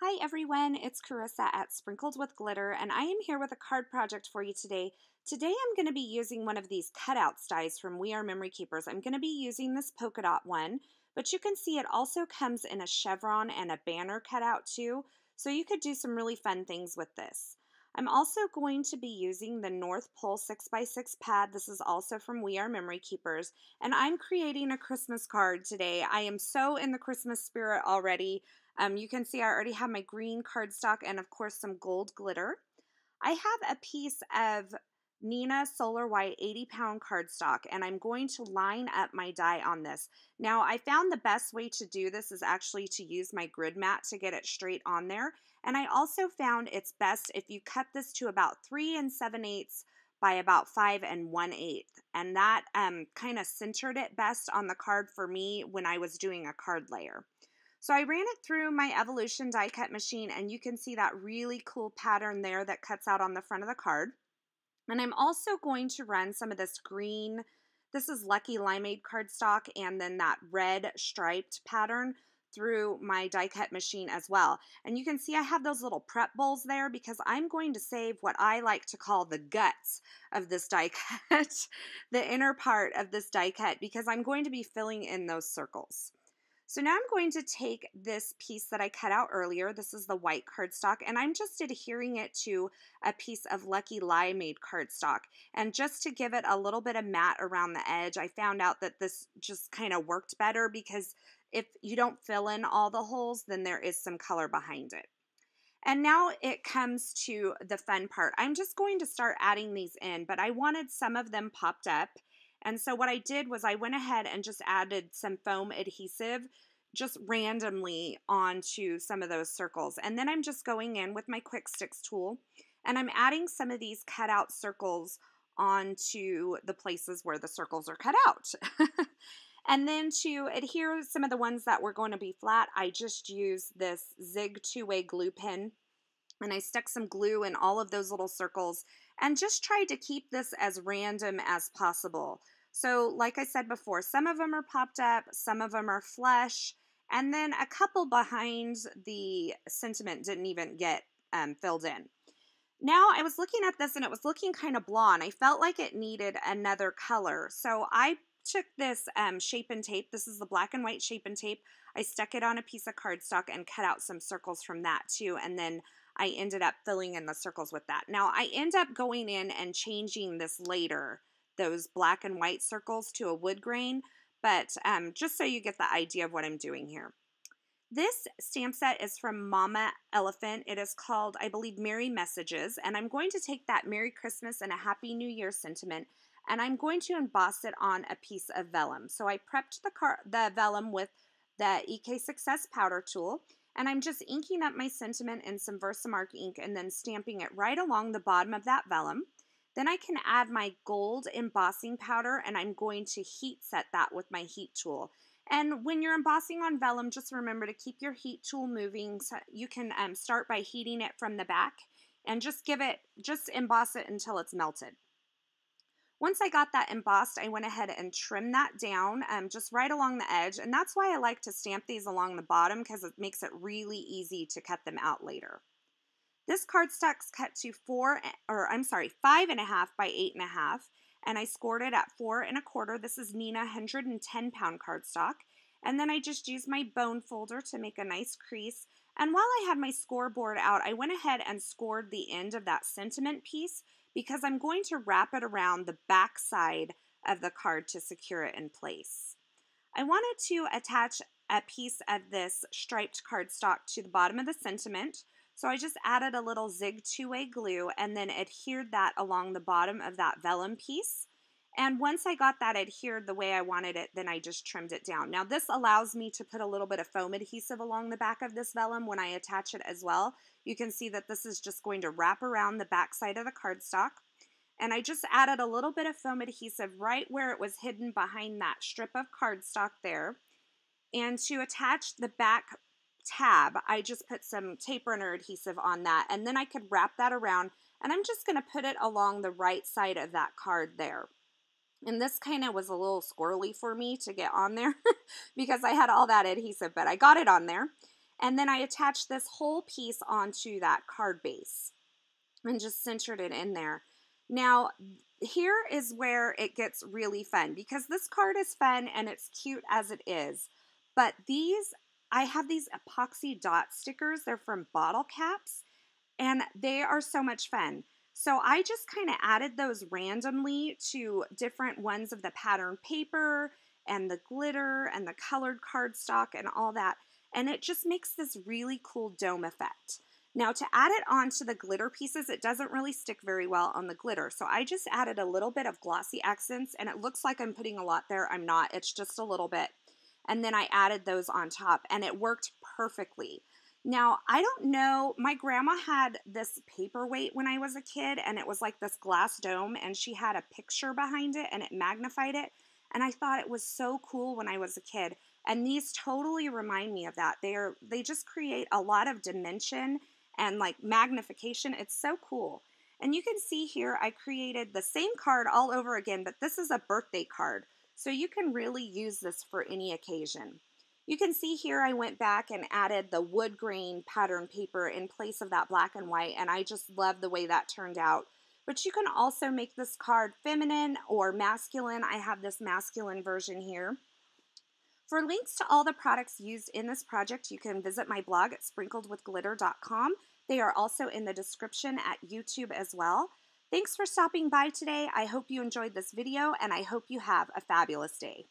Hi everyone, it's Carissa at Sprinkled with Glitter, and I am here with a card project for you today. Today I'm going to be using one of these cutouts dies from We Are Memory Keepers. I'm going to be using this polka dot one, but you can see it also comes in a chevron and a banner cutout too, so you could do some really fun things with this. I'm also going to be using the North Pole 6x6 pad. This is also from We Are Memory Keepers, and I'm creating a Christmas card today. I am so in the Christmas spirit already. You can see I already have my green cardstock and of course some gold glitter. I have a piece of Nina Solar White 80-pound cardstock, and I'm going to line up my die on this. Now, I found the best way to do this is actually to use my grid mat to get it straight on there. And I also found it's best if you cut this to about 3 7/8 by about 5 1/8. And that kind of centered it best on the card for me when I was doing a card layer. So I ran it through my Evolution die cut machine, and you can see that really cool pattern there that cuts out on the front of the card. And I'm also going to run some of this green, this is Lucky Limeade cardstock, and then that red striped pattern through my die cut machine as well. And you can see I have those little prep bowls there because I'm going to save what I like to call the guts of this die cut, the inner part of this die cut, because I'm going to be filling in those circles. So now I'm going to take this piece that I cut out earlier, this is the white cardstock, and I'm just adhering it to a piece of Lucky Limeade cardstock. And just to give it a little bit of matte around the edge, I found out that this just kind of worked better because if you don't fill in all the holes, then there is some color behind it. And now it comes to the fun part. I'm just going to start adding these in, but I wanted some of them popped up. And so what I did was I went ahead and just added some foam adhesive just randomly onto some of those circles. And then I'm just going in with my quick sticks tool and I'm adding some of these cut out circles onto the places where the circles are cut out. And then to adhere some of the ones that were going to be flat, I just used this Zig 2-way glue pen. And I stuck some glue in all of those little circles and just tried to keep this as random as possible. So like I said before, some of them are popped up, some of them are flush, and then a couple behind the sentiment didn't even get filled in. Now I was looking at this and it was looking kind of blonde. I felt like it needed another color. So I took this shape and tape. This is the black and white shape and tape. I stuck it on a piece of cardstock and cut out some circles from that too. And then I ended up filling in the circles with that. Now I end up going in and changing this later, those black and white circles to a wood grain, but just so you get the idea of what I'm doing here. This stamp set is from Mama Elephant. It is called, I believe, Merry Messages, and I'm going to take that Merry Christmas and a Happy New Year sentiment, and I'm going to emboss it on a piece of vellum. So I prepped the vellum with the EK Success powder tool, and I'm just inking up my sentiment in some Versamark ink and then stamping it right along the bottom of that vellum. Then I can add my gold embossing powder, and I'm going to heat set that with my heat tool. And when you're embossing on vellum, just remember to keep your heat tool moving. So you can start by heating it from the back and just emboss it until it's melted. Once I got that embossed, I went ahead and trimmed that down just right along the edge. And that's why I like to stamp these along the bottom because it makes it really easy to cut them out later. This cardstock's cut to 5.5 by 8.5. And I scored it at 4 1/4. This is Nina 110-pound cardstock. And then I just used my bone folder to make a nice crease. And while I had my scoreboard out, I went ahead and scored the end of that sentiment piece because I'm going to wrap it around the back side of the card to secure it in place. I wanted to attach a piece of this striped cardstock to the bottom of the sentiment. So I just added a little Zig 2-way glue and then adhered that along the bottom of that vellum piece. And once I got that adhered the way I wanted it, then I just trimmed it down. Now this allows me to put a little bit of foam adhesive along the back of this vellum when I attach it as well. You can see that this is just going to wrap around the back side of the cardstock. And I just added a little bit of foam adhesive right where it was hidden behind that strip of cardstock there. And to attach the back tab, I just put some tape runner adhesive on that, and then I could wrap that around, and I'm just going to put it along the right side of that card there. And this kind of was a little squirrely for me to get on there because I had all that adhesive, but I got it on there. And then I attached this whole piece onto that card base and just centered it in there. Now, here is where it gets really fun because this card is fun and it's cute as it is. But I have these epoxy dot stickers. They're from bottle caps and they are so much fun. So I just kind of added those randomly to different ones of the pattern paper and the glitter and the colored cardstock and all that. And it just makes this really cool dome effect. Now to add it onto the glitter pieces, it doesn't really stick very well on the glitter. So I just added a little bit of glossy accents and it looks like I'm putting a lot there. I'm not, it's just a little bit. And then I added those on top and it worked perfectly. Now, I don't know, my grandma had this paperweight when I was a kid and it was like this glass dome and she had a picture behind it and it magnified it. And I thought it was so cool when I was a kid. And these totally remind me of that. They just create a lot of dimension and like magnification. It's so cool. And you can see here I created the same card all over again, but this is a birthday card. So you can really use this for any occasion. You can see here I went back and added the wood grain pattern paper in place of that black and white, and I just love the way that turned out. But you can also make this card feminine or masculine. I have this masculine version here. For links to all the products used in this project, you can visit my blog at sprinkledwithglitter.com. They are also in the description at YouTube as well. Thanks for stopping by today. I hope you enjoyed this video, and I hope you have a fabulous day.